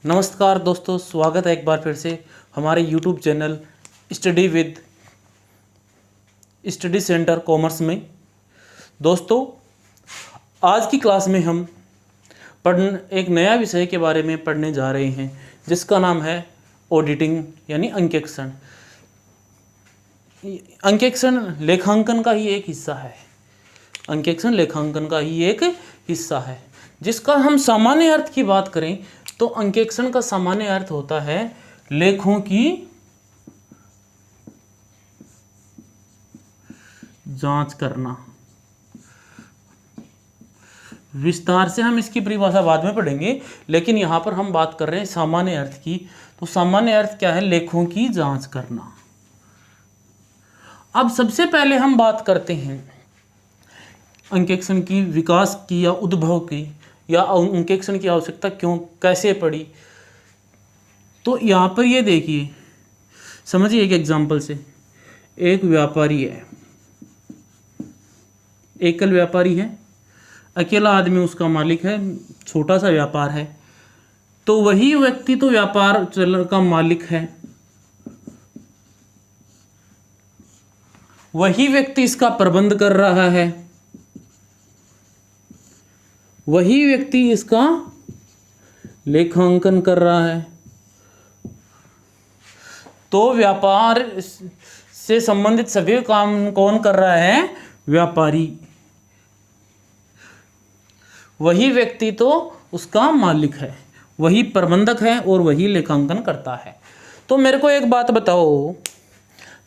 नमस्कार दोस्तों, स्वागत है एक बार फिर से हमारे YouTube channel study centre commerce में। दोस्तों, आज की क्लास में हम एक नया विषय के बारे में पढ़ने जा रहे हैं जिसका नाम है ऑडिटिंग यानी अंकेक्षण। अंकेक्षण लेखांकन का ही एक हिस्सा है। अंकेक्षण लेखांकन का ही एक हिस्सा है जिसका हम सामान्य अर्थ की बात करें तो अंकेक्षण का सामान्य अर्थ होता है लेखों की जांच करना। विस्तार से हम इसकी परिभाषा बाद में पढ़ेंगे, लेकिन यहां पर हम बात कर रहे हैं सामान्य अर्थ की। तो सामान्य अर्थ क्या है? लेखों की जांच करना। अब सबसे पहले हम बात करते हैं अंकेक्षण की विकास की या उद्भव की, या अंकेक्षण की आवश्यकता कैसे पड़ी। तो यहाँ पर ये देखिए, समझिए एक एग्जांपल से। एक व्यापारी है, एकल व्यापारी है, अकेला आदमी उसका मालिक है, छोटा सा व्यापार है। तो वही व्यक्ति तो व्यापार का मालिक है, वही व्यक्ति इसका प्रबंध कर रहा है, वही व्यक्ति इसका लेखांकन कर रहा है। तो व्यापार से संबंधित सभी काम कौन कर रहा है? व्यापारी। वही व्यक्ति तो उसका मालिक है, वही प्रबंधक है और वही लेखांकन करता है। तो मेरे को एक बात बताओ,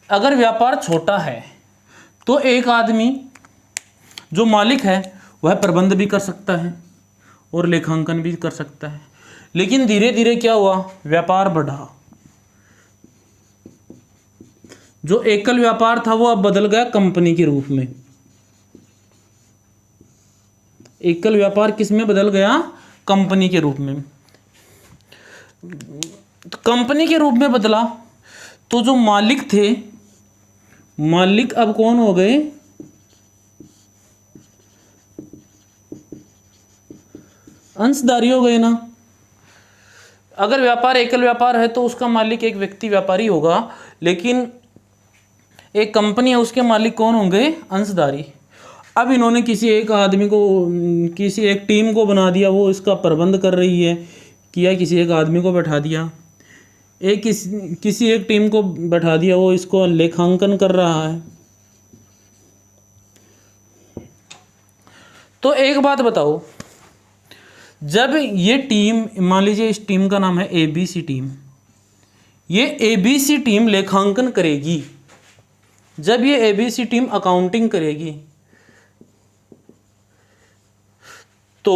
अगर व्यापार छोटा है तो एक आदमी जो मालिक है वह प्रबंध भी कर सकता है और लेखांकन भी कर सकता है। लेकिन धीरे धीरे क्या हुआ? व्यापार बढ़ा। जो एकल व्यापार था वो अब बदल गया कंपनी के रूप में। एकल व्यापार किस में बदल गया? कंपनी के रूप में। तो कंपनी के रूप में बदला तो जो मालिक थे, मालिक अब कौन हो गए? अंशधारी हो गए ना। अगर व्यापार एकल व्यापार है तो उसका मालिक एक व्यक्ति व्यापारी होगा, लेकिन एक कंपनी है उसके मालिक कौन होंगे? अंशधारी। अब इन्होंने किसी एक आदमी को, किसी एक टीम को बना दिया, वो इसका प्रबंध कर रही है, किया किसी एक आदमी को बैठा दिया, किसी एक टीम को बैठा दिया, वो इसको लेखांकन कर रहा है। तो एक बात बताओ, जब ये टीम, मान लीजिए इस टीम का नाम है ABC टीम, ये ABC टीम लेखांकन करेगी। जब ये ABC टीम अकाउंटिंग करेगी तो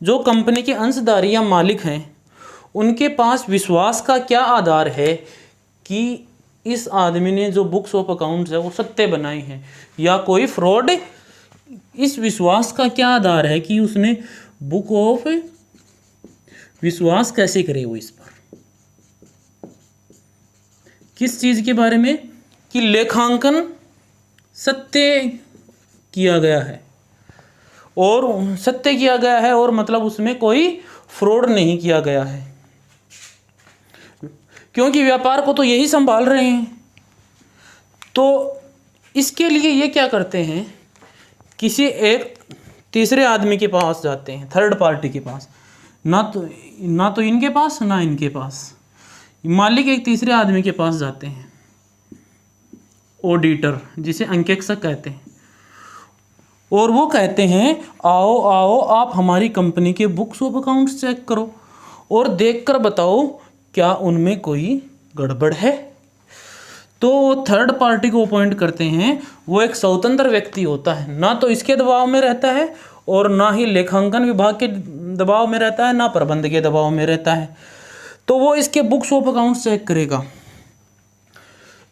जो कंपनी के अंशधारी या मालिक हैं उनके पास विश्वास का क्या आधार है कि इस आदमी ने जो बुक्स ऑफ अकाउंट्स है वो सत्य बनाए हैं या कोई फ्रॉड? इस विश्वास का क्या आधार है कि उसने बुक ऑफ, विश्वास कैसे करे वो इस पर? किस चीज के बारे में? कि लेखांकन सत्य किया गया है, और सत्य किया गया है और मतलब उसमें कोई फ्रॉड नहीं किया गया है, क्योंकि व्यापार को तो यही संभाल रहे हैं। तो इसके लिए ये क्या करते हैं, किसी एक तीसरे आदमी के पास जाते हैं, थर्ड पार्टी के पास। ना तो इनके पास ना इनके पास, मालिक एक तीसरे आदमी के पास जाते हैं, ऑडिटर जिसे अंकेक्षक कहते हैं, और वो कहते हैं आओ आओ आप हमारी कंपनी के बुक्स ऑफ अकाउंट्स चेक करो और देखकर बताओ क्या उनमें कोई गड़बड़ है। तो वो थर्ड पार्टी को अपॉइंट करते हैं। वो एक स्वतंत्र व्यक्ति होता है, ना तो इसके दबाव में रहता है और ना ही लेखांकन विभाग के दबाव में रहता है, ना प्रबंध के दबाव में रहता है। तो वो इसके बुक्स ऑफ अकाउंट्स चेक करेगा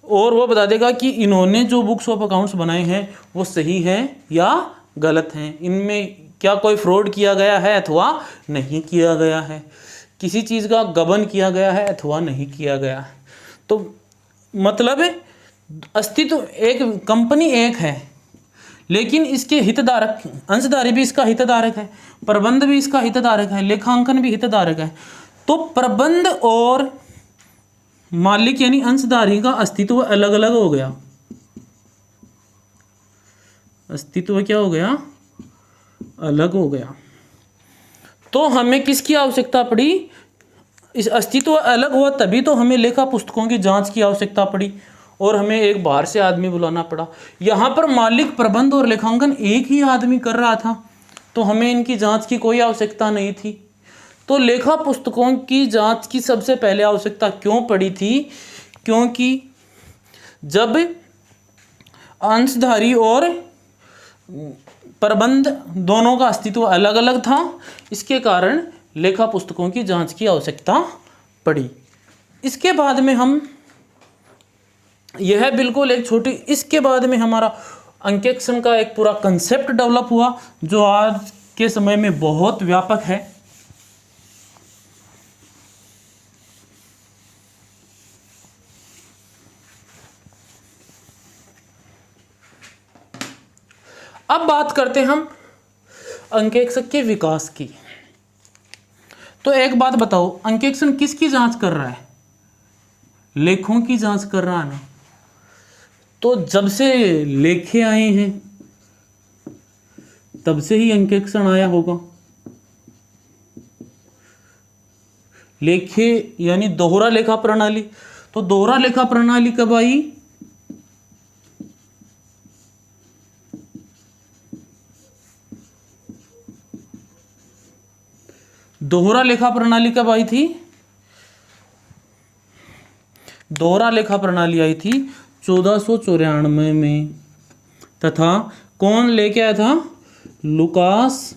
और वो बता देगा कि इन्होंने जो बुक्स ऑफ अकाउंट्स बनाए हैं वो सही हैं या गलत हैं, इनमें क्या कोई फ्रॉड किया गया है अथवा नहीं किया गया है, किसी चीज़ का गबन किया गया है अथवा नहीं किया गया है। तो मतलब अस्तित्व, एक कंपनी एक है लेकिन इसके हितधारक, अंशधारी भी इसका हितधारक है, प्रबंध भी इसका हितधारक है, लेखांकन भी हितधारक है। तो प्रबंध और मालिक यानी अंशधारी का अस्तित्व अलग अलग हो गया। अस्तित्व क्या हो गया? अलग हो गया। तो हमें किसकी आवश्यकता पड़ी? इस अस्तित्व अलग हुआ तभी तो हमें लेखा पुस्तकों की जांच की आवश्यकता पड़ी और हमें एक बाहर से आदमी बुलाना पड़ा। यहाँ पर मालिक, प्रबंध और लेखांकन एक ही आदमी कर रहा था, तो हमें इनकी जांच की कोई आवश्यकता नहीं थी। तो लेखा पुस्तकों की जांच की सबसे पहले आवश्यकता क्यों पड़ी थी? क्योंकि जब अंशधारी और प्रबंध दोनों का अस्तित्व अलग अलग था, इसके कारण लेखा पुस्तकों की जांच की आवश्यकता पड़ी। इसके बाद में हम यह बिल्कुल एक छोटी, इसके बाद में हमारा अंकेक्षण का एक पूरा कंसेप्ट डेवलप हुआ जो आज के समय में बहुत व्यापक है। अब बात करते हैं हम अंकेक्षण के विकास की। तो एक बात बताओ, अंकेक्षण किसकी जांच कर रहा है? लेखों की जांच कर रहा है ना। तो जब से लेखे आए हैं तब से ही अंकेक्षण आया होगा। लेखे यानी दोहरा लेखा प्रणाली। तो दोहरा लेखा प्रणाली कब आई? दोहरा लेखा प्रणाली कब आई थी? दोहरा लेखा प्रणाली आई थी 1494 में। तथा कौन लेके आया था? लुकास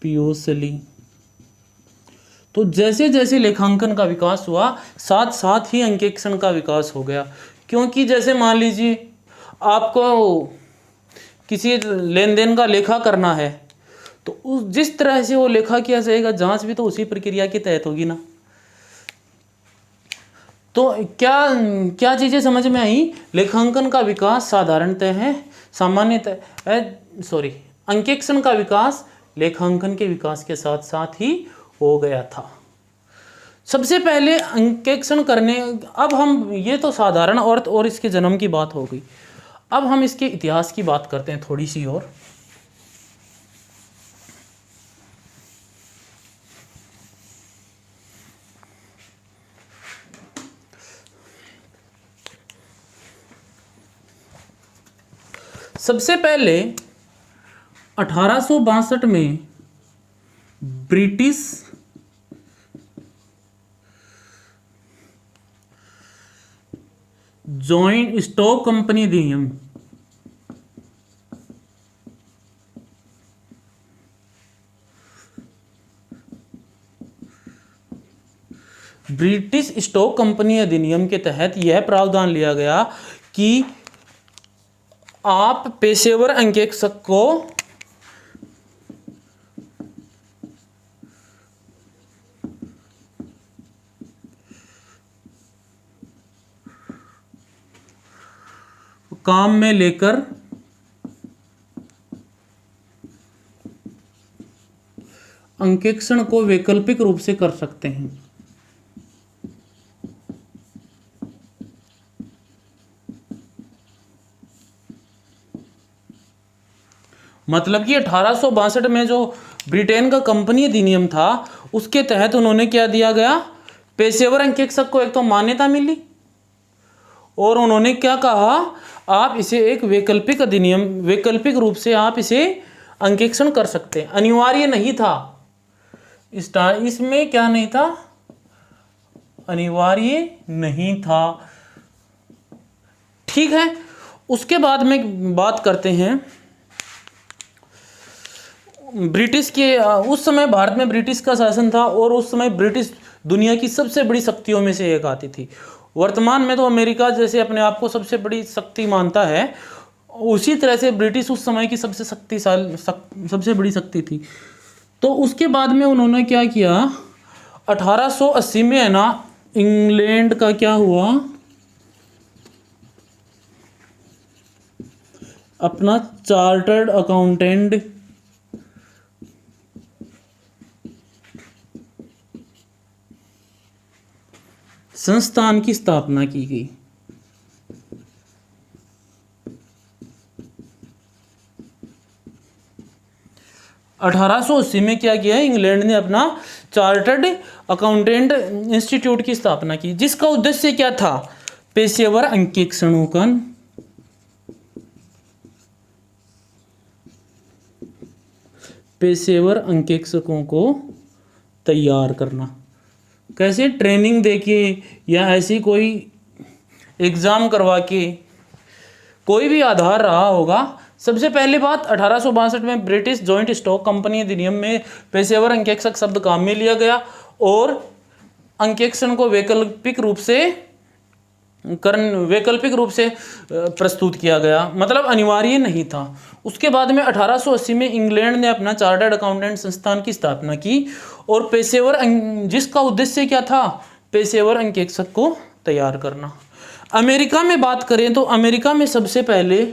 पियोसली। तो जैसे जैसे लेखांकन का विकास हुआ, साथ साथ ही अंकेक्षण का विकास हो गया। क्योंकि जैसे मान लीजिए आपको किसी लेन देन का लेखा करना है, तो उस जिस तरह से वो लेखा किया जाएगा, जांच भी तो उसी प्रक्रिया के तहत होगी ना। तो क्या क्या चीज़ें समझ में आई? लेखांकन का विकास साधारणतः है, सामान्यतः अंकेक्षण का विकास लेखांकन के विकास के साथ साथ ही हो गया था। सबसे पहले अंकेक्षण करने, अब हम ये तो साधारण अर्थ और इसके जन्म की बात हो गई। अब हम इसके इतिहास की बात करते हैं थोड़ी सी और। सबसे पहले 1862 में ब्रिटिश जॉइंट स्टॉक कंपनी अधिनियम, ब्रिटिश स्टॉक कंपनी अधिनियम के तहत यह प्रावधान लिया गया कि आप पेशेवर अंकेक्षक को काम में लेकर अंकेक्षण को वैकल्पिक रूप से कर सकते हैं। मतलब कि 1862 में जो ब्रिटेन का कंपनी अधिनियम था, उसके तहत उन्होंने क्या दिया गया? पेशेवर अंकेक्षक को एक तो मान्यता मिली और उन्होंने क्या कहा? आप इसे एक वैकल्पिक अधिनियम, वैकल्पिक रूप से आप इसे अंकेक्षण कर सकते हैं। अनिवार्य नहीं था। इसमें क्या नहीं था? अनिवार्य नहीं था। ठीक है। उसके बाद में बात करते हैं ब्रिटिश के। उस समय भारत में ब्रिटिश का शासन था और उस समय ब्रिटिश दुनिया की सबसे बड़ी शक्तियों में से एक आती थी। वर्तमान में तो अमेरिका जैसे अपने आप को सबसे बड़ी शक्ति मानता है, उसी तरह से ब्रिटिश उस समय की सबसे बड़ी शक्ति थी। तो उसके बाद में उन्होंने क्या किया? 1880 में है ना, इंग्लैंड का क्या हुआ? अपना चार्टर्ड अकाउंटेंट संस्थान की स्थापना की गई। (1880) में क्या किया है, इंग्लैंड ने अपना चार्टर्ड अकाउंटेंट इंस्टीट्यूट की स्थापना की, जिसका उद्देश्य क्या था, पेशेवर अंकेक्षणों का पेशेवर अंकेक्षकों को तैयार करना। कैसे, ट्रेनिंग देके या ऐसी कोई एग्जाम करवा के, कोई भी आधार रहा होगा। सबसे पहली बात, 1862 में ब्रिटिश जॉइंट स्टॉक कंपनी अधिनियम में पेशेवर अंकेक्षक शब्द काम में लिया गया और अंकेक्षण को वैकल्पिक रूप से प्रस्तुत किया गया, मतलब अनिवार्य नहीं था। उसके बाद में 1880 में इंग्लैंड ने अपना चार्टर्ड अकाउंटेंट संस्थान की स्थापना की और जिसका उद्देश्य क्या था, पेशेवर अंकेक्षक को तैयार करना। अमेरिका में बात करें तो अमेरिका में सबसे पहले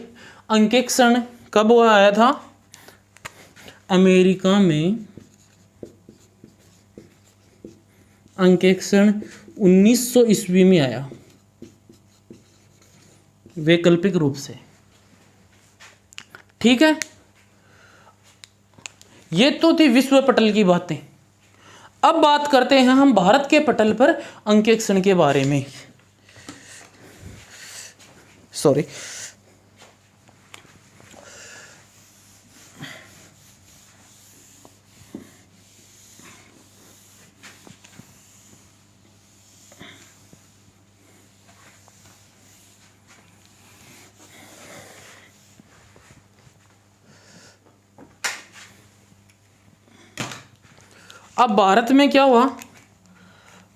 अंकेक्षण कब आया था, अमेरिका में अंकेक्षण 1900 ईस्वी में आया, वैकल्पिक रूप से। ठीक है, ये तो थी विश्व पटल की बातें। अब बात करते हैं हम भारत के पटल पर अंकेक्षण के बारे में। सॉरी, अब भारत में क्या हुआ,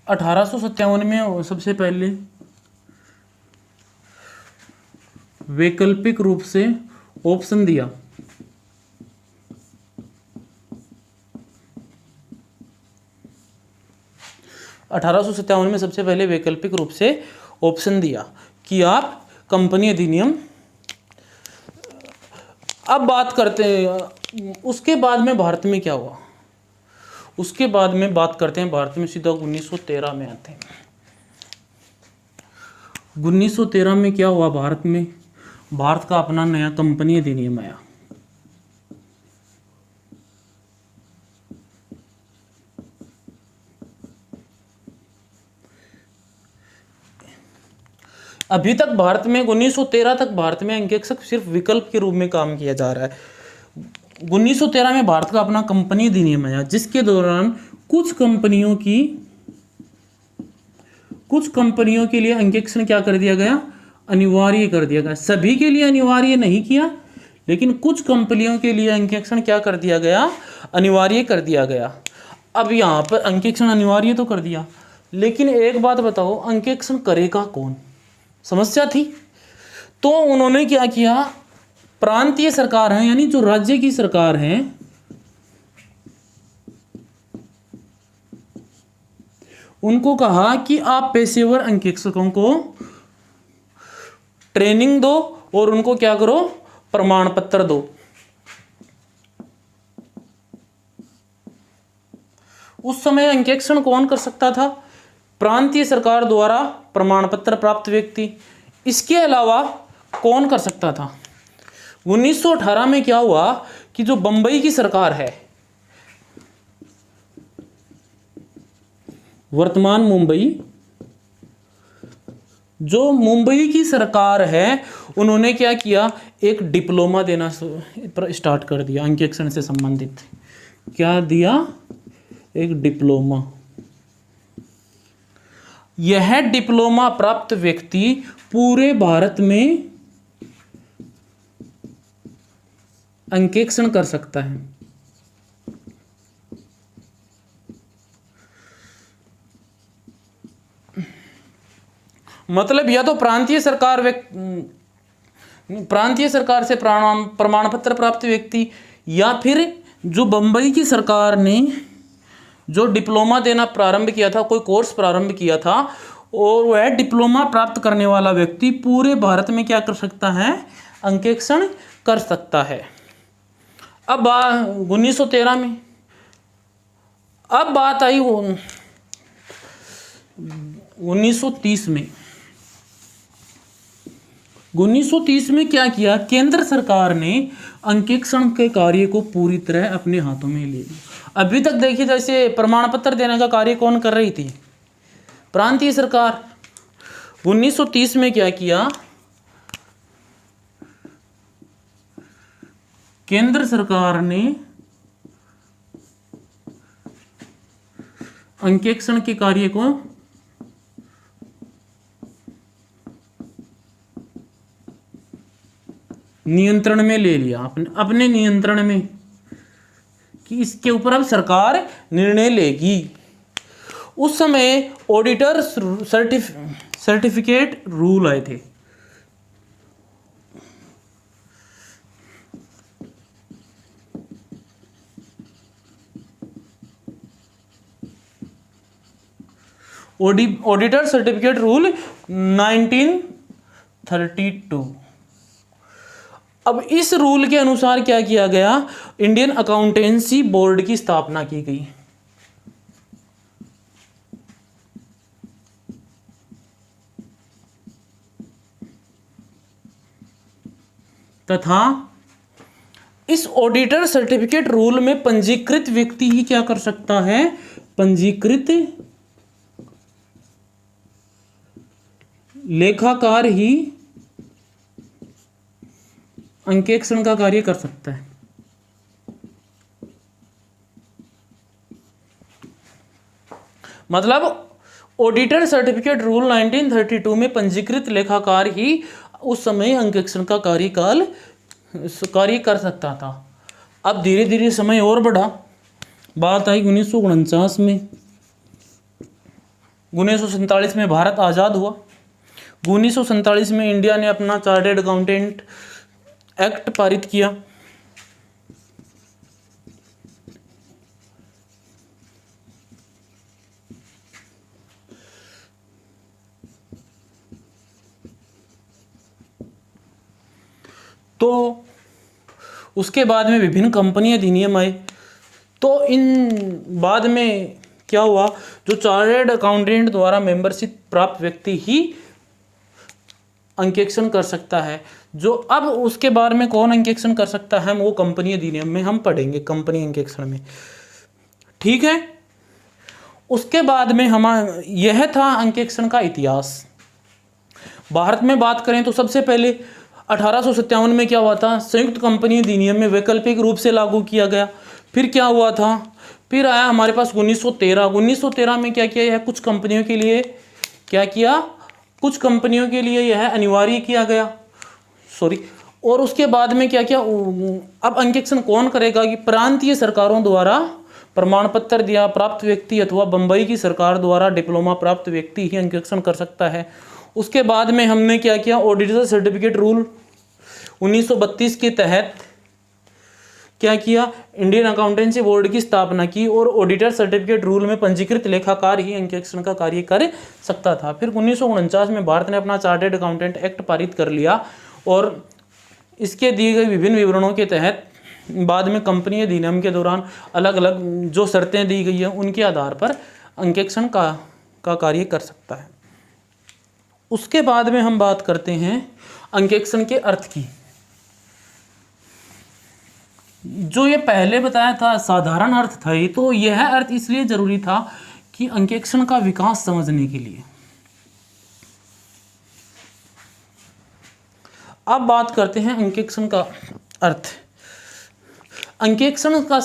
1857 में सबसे पहले वैकल्पिक रूप से ऑप्शन दिया। में सबसे पहले वैकल्पिक रूप से ऑप्शन दिया कि आप कंपनी अधिनियम। अब बात करते हैं उसके बाद में भारत में क्या हुआ, उसके बाद में बात करते हैं भारत में सीधा 1913 में आते हैं। 1913 में क्या हुआ, भारत में भारत का अपना नया कंपनी अधिनियम आया। अभी तक भारत में 1913 तक भारत में अंकेक्षक सिर्फ विकल्प के रूप में काम किया जा रहा है। 1913 में भारत का अपना कंपनी अधिनियम आया, जिसके दौरान कुछ कंपनियों के लिए अंकेक्षण क्या कर दिया गया, अनिवार्य कर दिया गया। सभी के लिए अनिवार्य नहीं किया, लेकिन कुछ कंपनियों के लिए अंकेक्षण क्या कर दिया गया, अनिवार्य कर दिया गया। अब यहाँ पर अंकेक्षण अनिवार्य तो कर दिया, लेकिन एक बात बताओ, अंकेक्षण करेगा कौन, समस्या थी। तो उन्होंने क्या किया, प्रांतीय सरकार है, यानी जो राज्य की सरकार है, उनको कहा कि आप पेशेवर अंकेक्षकों को ट्रेनिंग दो और उनको क्या करो, प्रमाण पत्र दो। उस समय अंकेक्षण कौन कर सकता था, प्रांतीय सरकार द्वारा प्रमाण पत्र प्राप्त व्यक्ति। इसके अलावा कौन कर सकता था, 1918 में क्या हुआ कि जो बंबई की सरकार है, वर्तमान मुंबई, जो मुंबई की सरकार है, उन्होंने क्या किया, एक डिप्लोमा देना स्टार्ट कर दिया अंकेक्षण से संबंधित। क्या दिया, एक डिप्लोमा। यह डिप्लोमा प्राप्त व्यक्ति पूरे भारत में अंकेक्षण कर सकता है। मतलब या तो प्रांतीय सरकार से प्रमाण पत्र प्राप्त व्यक्ति, या फिर जो बंबई की सरकार ने जो डिप्लोमा देना प्रारंभ किया था, कोई कोर्स प्रारंभ किया था, और वह डिप्लोमा प्राप्त करने वाला व्यक्ति पूरे भारत में क्या कर सकता है, अंकेक्षण कर सकता है। अब 1913 में अब बात आई 1930 में 1930 में क्या किया, केंद्र सरकार ने अंकेक्षण के कार्य को पूरी तरह अपने हाथों में ले लिया। अभी तक देखिए जैसे प्रमाण पत्र देने का कार्य कौन कर रही थी, प्रांतीय सरकार। 1930 में क्या किया, केंद्र सरकार ने अंकेक्षण के कार्य को नियंत्रण में ले लिया, अपने नियंत्रण में, कि इसके ऊपर अब सरकार निर्णय लेगी। उस समय ऑडिटर सर्टिफिकेट रूल आए थे। Auditor certificate rule 1932। अब इस रूल के अनुसार क्या किया गया, इंडियन अकाउंटेंसी बोर्ड की स्थापना की गई तथा इस ऑडिटर सर्टिफिकेट रूल में पंजीकृत व्यक्ति ही क्या कर सकता है, पंजीकृत लेखाकार ही अंकेक्षण का कार्य कर सकता है। मतलब ऑडिटर सर्टिफिकेट रूल 1932 में पंजीकृत लेखाकार ही उस समय अंकेक्षण का कार्य कर सकता था। अब धीरे धीरे समय और बढ़ा, बात आई 1949 में। 1947 में भारत आज़ाद हुआ। 1947 में इंडिया ने अपना चार्टर्ड अकाउंटेंट एक्ट पारित किया। तो उसके बाद में विभिन्न कंपनी अधिनियम आए। तो इन बाद में क्या हुआ, जो चार्टर्ड अकाउंटेंट द्वारा मेंबरशिप प्राप्त व्यक्ति ही अंकेक्षण कर सकता है। जो अब उसके बारे में कौन अंकेक्षण कर सकता है, वो कंपनी अधिनियम में हम पढ़ेंगे, कंपनी अंकेक्षण में, ठीक है। उसके बाद में यह था अंकेक्षण का इतिहास। भारत में बात करें तो सबसे पहले 1857 में क्या हुआ था, संयुक्त कंपनी अधिनियम में वैकल्पिक रूप से लागू किया गया। फिर क्या हुआ था, फिर आया हमारे पास 1913 में क्या किया, यह कुछ कंपनियों के लिए क्या किया, कुछ कंपनियों के लिए यह अनिवार्य किया गया, और उसके बाद में क्या किया, अब अंकेक्षण कौन करेगा, कि प्रांतीय सरकारों द्वारा प्रमाण पत्र दिया प्राप्त व्यक्ति अथवा बंबई की सरकार द्वारा डिप्लोमा प्राप्त व्यक्ति ही अंकेक्षण कर सकता है। उसके बाद में हमने क्या किया, ऑडिटर सर्टिफिकेट रूल 1932 के तहत क्या किया, इंडियन अकाउंटेंसी बोर्ड की स्थापना की और ऑडिटर सर्टिफिकेट रूल में पंजीकृत लेखाकार ही अंकेक्षण का कार्य कर सकता था। फिर 1949 में भारत ने अपना चार्टर्ड अकाउंटेंट एक्ट पारित कर लिया और इसके दिए गए विभिन्न विवरणों के तहत बाद में कंपनी अधिनियम के दौरान अलग अलग जो शर्तें दी गई हैं उनके आधार पर अंकेक्षण का कार्य कर सकता है। उसके बाद में हम बात करते हैं अंकेक्षण के अर्थ की। जो ये पहले बताया था साधारण अर्थ था, ये तो यह अर्थ इसलिए जरूरी था कि अंकेक्षण का विकास समझने के लिए। अब बात करते हैं अंकेक्षण का अर्थ। अंकेक्षण का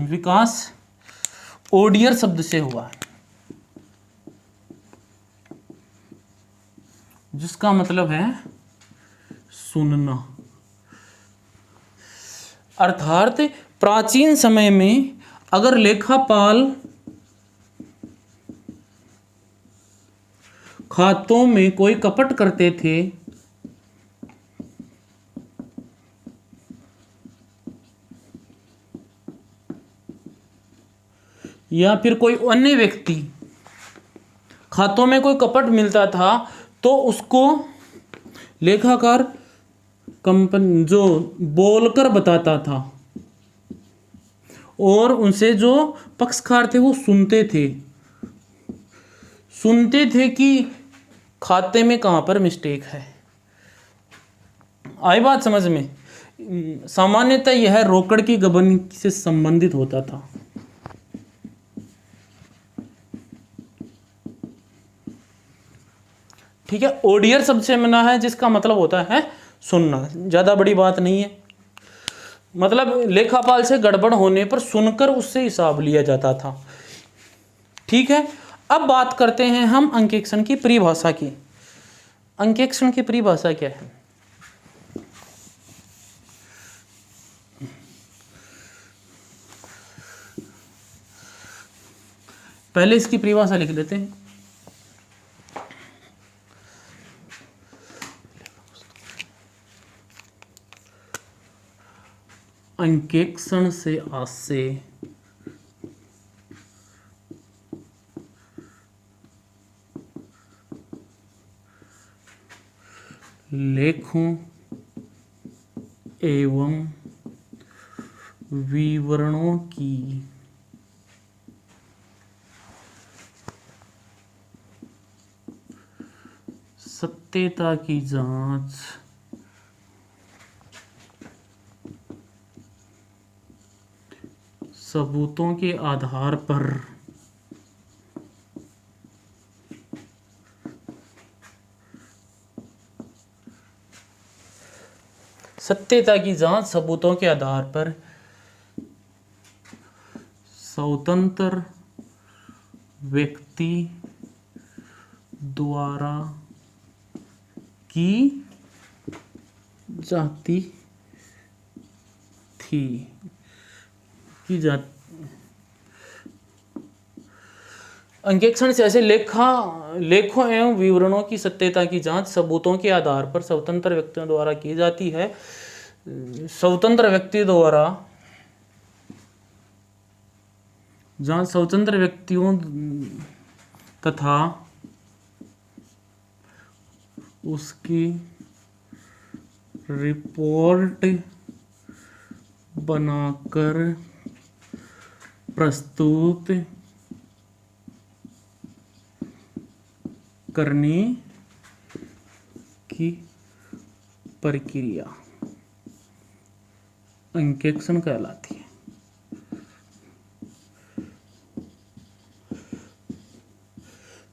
विकास ओडियर शब्द से हुआ है, जिसका मतलब है सुनना। अर्थात प्राचीन समय में अगर लेखापाल खातों में कोई कपट करते थे या फिर कोई अन्य व्यक्ति खातों में कोई कपट मिलता था तो उसको लेखाकार कंपनी जो बोलकर बताता था और उनसे जो पक्षकार थे वो सुनते थे। सुनते थे कि खाते में कहाँ पर मिस्टेक है। आई बात समझ में? सामान्यतः यह रोकड़ की गबन से संबंधित होता था। ठीक है, ओडियर शब्द से बना है जिसका मतलब होता है सुनना। ज्यादा बड़ी बात नहीं है, मतलब लेखापाल से गड़बड़ होने पर सुनकर उससे हिसाब लिया जाता था। ठीक है, अब बात करते हैं हम अंकेक्षण की परिभाषा की। अंकेक्षण की परिभाषा क्या है? पहले इसकी परिभाषा लिख लेते हैं। अंकेक्षण से आशय लेखों एवं विवरणों की सत्यता की जांच सबूतों के आधार पर सत्यता की जांच सबूतों के आधार पर स्वतंत्र व्यक्ति द्वारा की जाती थी अंकेक्षण से ऐसे लेखों एवं विवरणों की सत्यता की जांच सबूतों के आधार पर स्वतंत्र व्यक्तियों द्वारा की जाती है। स्वतंत्र व्यक्ति द्वारा जांच स्वतंत्र व्यक्तियों तथा उसकी रिपोर्ट बनाकर प्रस्तुत करने की प्रक्रिया अंकेक्षण कहलाती है।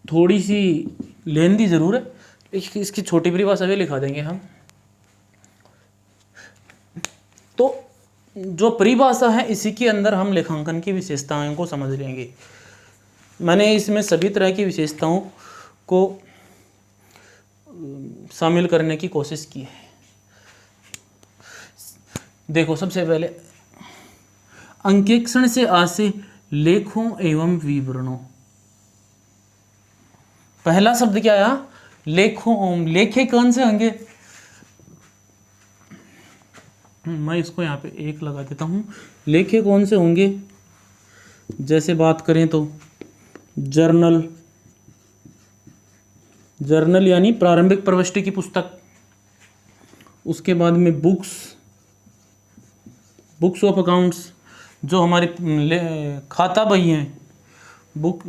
थोड़ी सी लेंदी जरूर है, इसकी छोटी परिभाषा भी लिखा देंगे हम। तो जो परिभाषा है इसी के अंदर हम लेखांकन की विशेषताओं को समझ लेंगे। मैंने इसमें सभी तरह की विशेषताओं को शामिल करने की कोशिश की है। देखो, सबसे पहले अंकेक्षण से आशय लेखों एवं विवरणों। पहला शब्द क्या आया? लेखों एवं। लेखे कौन से होंगे? मैं इसको यहाँ पे 1 लगा देता हूँ। लेखे कौन से होंगे? जैसे बात करें तो जर्नल यानी प्रारंभिक प्रविष्टि की पुस्तक। उसके बाद में बुक्स ऑफ अकाउंट्स, जो हमारे खाता बही हैं। बुक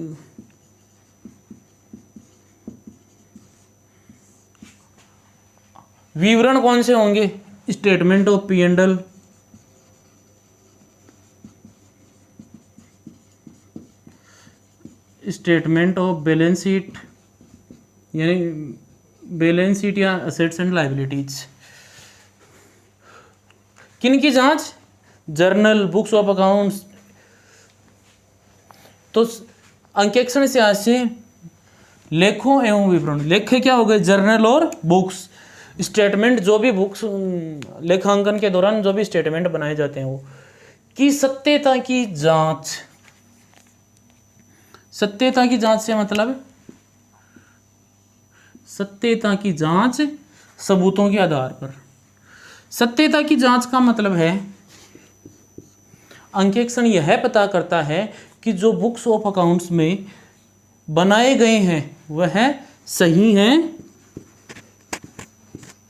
विवरण कौन से होंगे? Statement of P&L, statement of balance sheet, यानी बैलेंस शीट या असेट्स एंड लायबिलिटीज। किन की जांच? Journal, books of accounts. तो अंकेक्षण से आशय लेखों एवं विवरण। लेखे क्या हो गए? जर्नल और बुक्स। स्टेटमेंट, जो भी बुक्स लेखांकन के दौरान जो भी स्टेटमेंट बनाए जाते हैं वो। की सत्यता की जांच। सत्यता की जांच से मतलब सत्यता की जांच सबूतों के आधार पर। सत्यता की जांच का मतलब है अंकेक्षण यह पता करता है कि जो बुक्स ऑफ अकाउंट्स में बनाए गए हैं वह सही हैं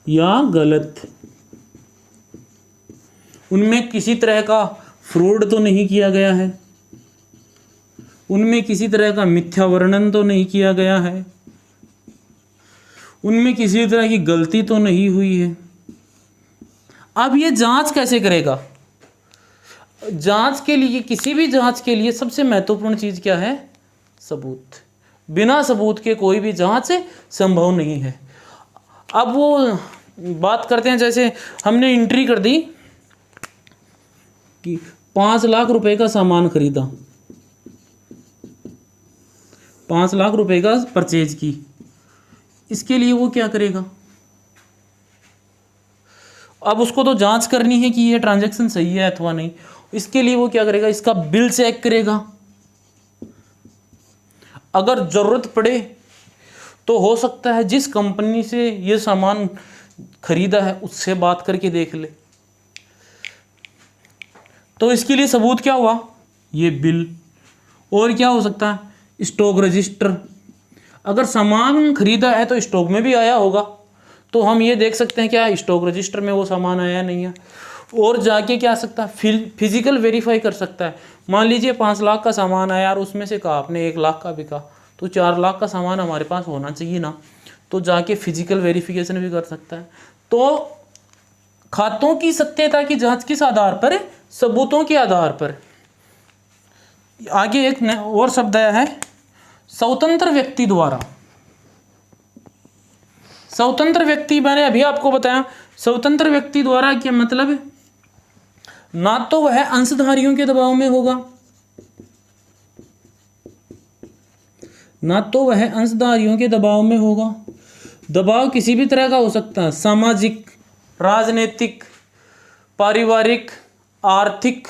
या गलत। उनमें किसी तरह का फ्रॉड तो नहीं किया गया है, उनमें किसी तरह का मिथ्या वर्णन तो नहीं किया गया है, उनमें किसी तरह की गलती तो नहीं हुई है। अब ये जांच कैसे करेगा? जांच के लिए, किसी भी जांच के लिए सबसे महत्वपूर्ण चीज क्या है? सबूत। बिना सबूत के कोई भी जांच संभव नहीं है। अब वो बात करते हैं, जैसे हमने एंट्री कर दी कि 5 लाख रुपए का सामान खरीदा, 5 लाख रुपए का परचेज की। इसके लिए वो क्या करेगा? अब उसको तो जांच करनी है कि ये ट्रांजैक्शन सही है अथवा नहीं। इसके लिए वो क्या करेगा? इसका बिल चेक करेगा। अगर जरूरत पड़े तो हो सकता है जिस कंपनी से ये सामान खरीदा है उससे बात करके देख ले। तो इसके लिए सबूत क्या हुआ? ये बिल। और क्या हो सकता है? Stock register. अगर सामान खरीदा है तो स्टॉक में भी आया होगा, तो हम ये देख सकते हैं क्या स्टॉक रजिस्टर में वो सामान आया नहीं है। और जाके क्या सकता है? फिजिकल वेरीफाई कर सकता है। मान लीजिए 5 लाख का सामान आया और उसमें से कहा आपने 1 लाख का बिका, तो 4 लाख का सामान हमारे पास होना चाहिए ना, तो जाके फिजिकल वेरिफिकेशन भी कर सकता है। तो खातों की सत्यता की जांच किस आधार पर? सबूतों के आधार पर। आगे एक और शब्द आया है, स्वतंत्र व्यक्ति द्वारा। स्वतंत्र व्यक्ति, मैंने अभी आपको बताया स्वतंत्र व्यक्ति द्वारा क्या मतलब है? ना तो वह अंशधारियों के दबाव में होगा, ना तो वह अंशधारियों के दबाव में होगा। दबाव किसी भी तरह का हो सकता है, सामाजिक, राजनीतिक, पारिवारिक, आर्थिक,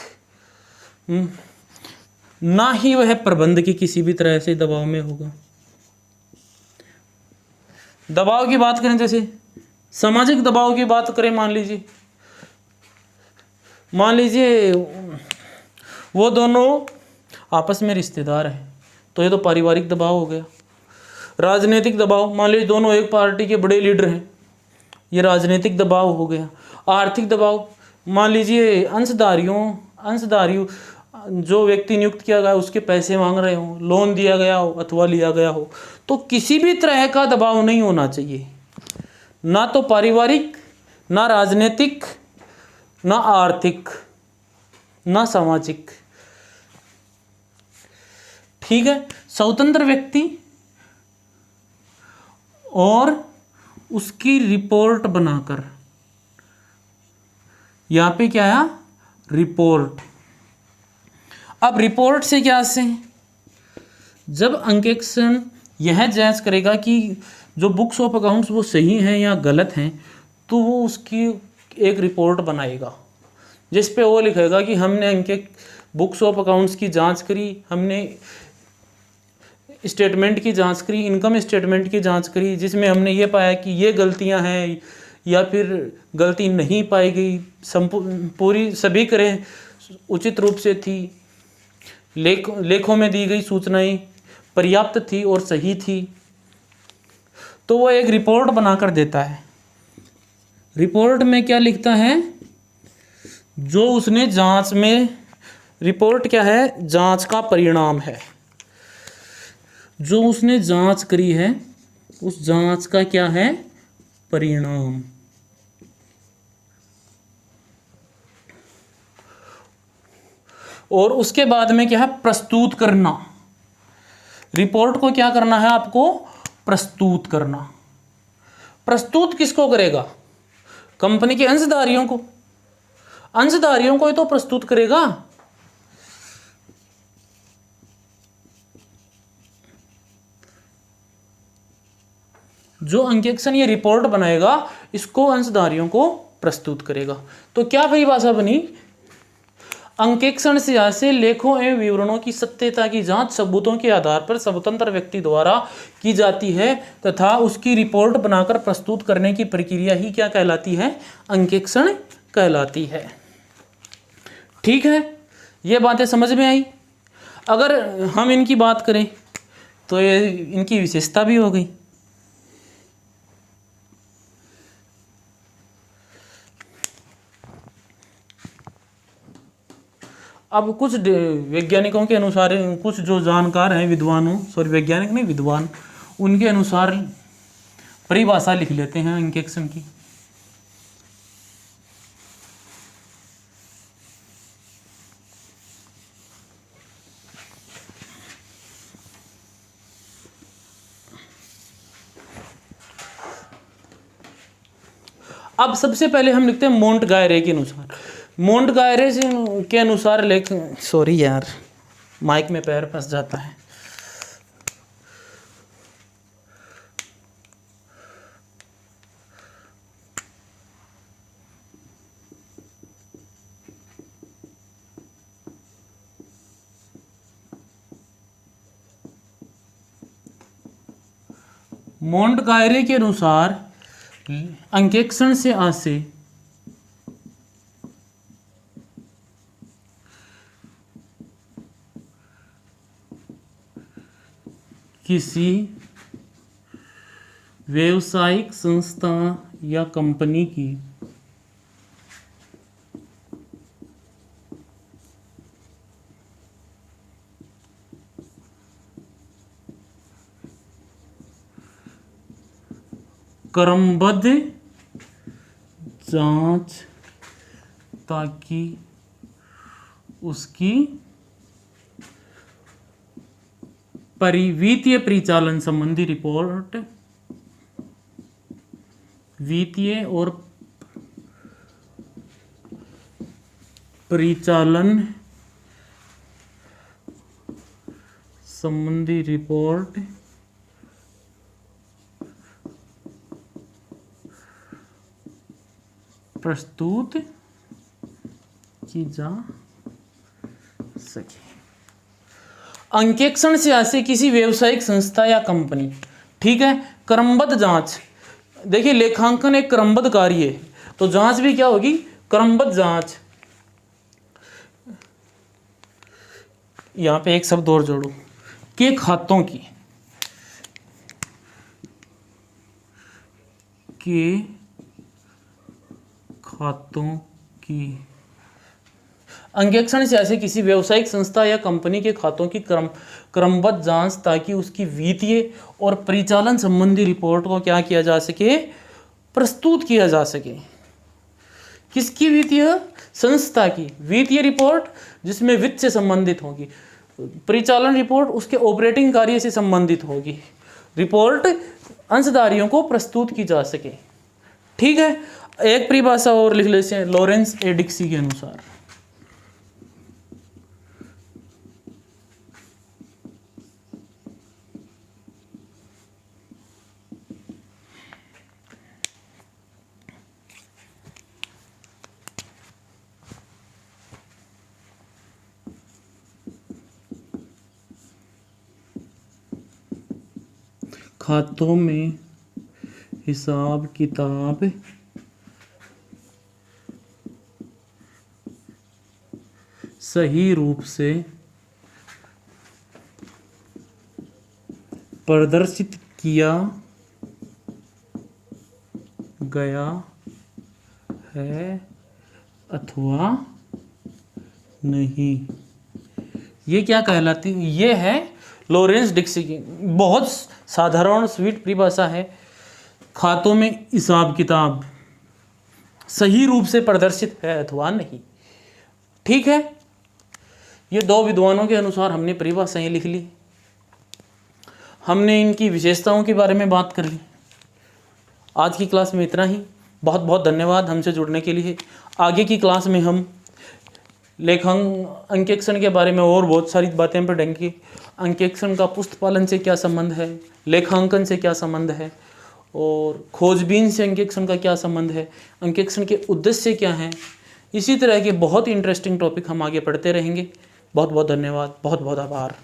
ना ही वह प्रबंध की किसी भी तरह से दबाव में होगा। दबाव की बात करें, जैसे सामाजिक दबाव की बात करें, मान लीजिए वो दोनों आपस में रिश्तेदार हैं, तो ये तो पारिवारिक दबाव हो गया। राजनीतिक दबाव, मान लीजिए दोनों एक पार्टी के बड़े लीडर हैं, ये राजनीतिक दबाव हो गया। आर्थिक दबाव, मान लीजिए अंशधारियों जो व्यक्ति नियुक्त किया गया उसके पैसे मांग रहे हो, लोन दिया गया हो अथवा लिया गया हो, तो किसी भी तरह का दबाव नहीं होना चाहिए, ना तो पारिवारिक, ना राजनीतिक, ना आर्थिक, ना सामाजिक। ठीक है। स्वतंत्र व्यक्ति और उसकी रिपोर्ट बनाकर, यहां पे क्या आया? रिपोर्ट। अब रिपोर्ट से क्या से, जब अंकेक्षण यह जांच करेगा कि जो बुक्स ऑफ अकाउंट्स वो सही हैं या गलत हैं, तो वो उसकी एक रिपोर्ट बनाएगा जिस पे वो लिखेगा कि हमने बुक्स ऑफ अकाउंट्स की जांच करी, हमने स्टेटमेंट की जांच करी, इनकम स्टेटमेंट की जांच करी, जिसमें हमने ये पाया कि ये गलतियां हैं या फिर गलती नहीं पाई गई, पूरी सभी करें उचित रूप से थी, लेखों में दी गई सूचनाएं पर्याप्त थी और सही थी, तो वो एक रिपोर्ट बनाकर देता है। रिपोर्ट में क्या लिखता है? जो उसने जांच में, रिपोर्ट क्या है? जांच का परिणाम है। जो उसने जांच करी है उस जांच का क्या है? परिणाम। और उसके बाद में क्या है? प्रस्तुत करना। रिपोर्ट को क्या करना है आपको? प्रस्तुत करना। प्रस्तुत किसको करेगा? कंपनी के अंशधारियों को। अंशधारियों को ही तो प्रस्तुत करेगा। जो अंकेक्षण ये रिपोर्ट बनाएगा इसको अंशधारियों को प्रस्तुत करेगा। तो क्या परिभाषा बनी? अंकेक्षण से लेखों एवं विवरणों की सत्यता की जांच सबूतों के आधार पर स्वतंत्र व्यक्ति द्वारा की जाती है तथा उसकी रिपोर्ट बनाकर प्रस्तुत करने की प्रक्रिया ही क्या कहलाती है? अंकेक्षण कहलाती है। ठीक है, ये बातें समझ में आई। अगर हम इनकी बात करें तो ये इनकी विशेषता भी हो गई। अब कुछ वैज्ञानिकों के अनुसार, कुछ जो जानकार हैं, विद्वानों, सॉरी वैज्ञानिक नहीं विद्वान, उनके अनुसार परिभाषा लिख लेते हैं अंकेक्षण की। अब सबसे पहले हम लिखते हैं मोंटगायरे के अनुसार। मोंटगायरे के अनुसार सॉरी यार, माइक में पैर फंस जाता है। मोंटगायरे के अनुसार अंकेक्षण से आसे किसी व्यावसायिक संस्था या कंपनी की क्रमबद्ध जांच ताकि उसकी वित्तीय परिचालन संबंधी रिपोर्ट, वित्तीय और परिचालन संबंधी रिपोर्ट प्रस्तुत की जा सके। अंकेक्षण से आसे किसी व्यावसायिक संस्था या कंपनी, ठीक है। क्रमबद्ध जांच, देखिए लेखांकन एक क्रमबद्ध कार्य है, तो जांच भी क्या होगी, क्रमबद्ध जांच। यहां पे एक शब्द और जोड़ो, के खातों की, के खातों की। अंकेक्षण से ऐसे किसी व्यावसायिक संस्था या कंपनी के खातों की क्रमबद्ध जांच ताकि उसकी वित्तीय और परिचालन संबंधी रिपोर्ट को क्या किया जा सके, प्रस्तुत किया जा सके। किसकी वित्तीय, संस्था की वित्तीय रिपोर्ट जिसमें वित्त से संबंधित होगी, परिचालन रिपोर्ट उसके ऑपरेटिंग कार्य से संबंधित होगी, रिपोर्ट अंशधारियों को प्रस्तुत की जा सके, ठीक है। एक परिभाषा और लिख लेते हैं लॉरेंस ए डिक्सी के अनुसार। खातों में हिसाब किताब सही रूप से प्रदर्शित किया गया है अथवा नहीं। ये क्या कहलाती है, ये है लॉरेंस डिक्सी की बहुत साधारण स्वीट परिभाषा है। खातों में हिसाब किताब सही रूप से प्रदर्शित है अथवा नहीं, ठीक है। ये दो विद्वानों के अनुसार हमने परिभाषाएं लिख ली, हमने इनकी विशेषताओं के बारे में बात कर ली। आज की क्लास में इतना ही। बहुत बहुत धन्यवाद हमसे जुड़ने के लिए। आगे की क्लास में हम अंकेक्षण के बारे में और बहुत सारी बातें पढ़ेंगे। अंकेक्षण का पुस्तपालन से क्या संबंध है, लेखांकन से क्या संबंध है, और खोजबीन से अंकेक्षण का क्या संबंध है, अंकेक्षण के उद्देश्य क्या हैं। इसी तरह के बहुत इंटरेस्टिंग टॉपिक हम आगे पढ़ते रहेंगे। बहुत बहुत धन्यवाद, बहुत बहुत आभार।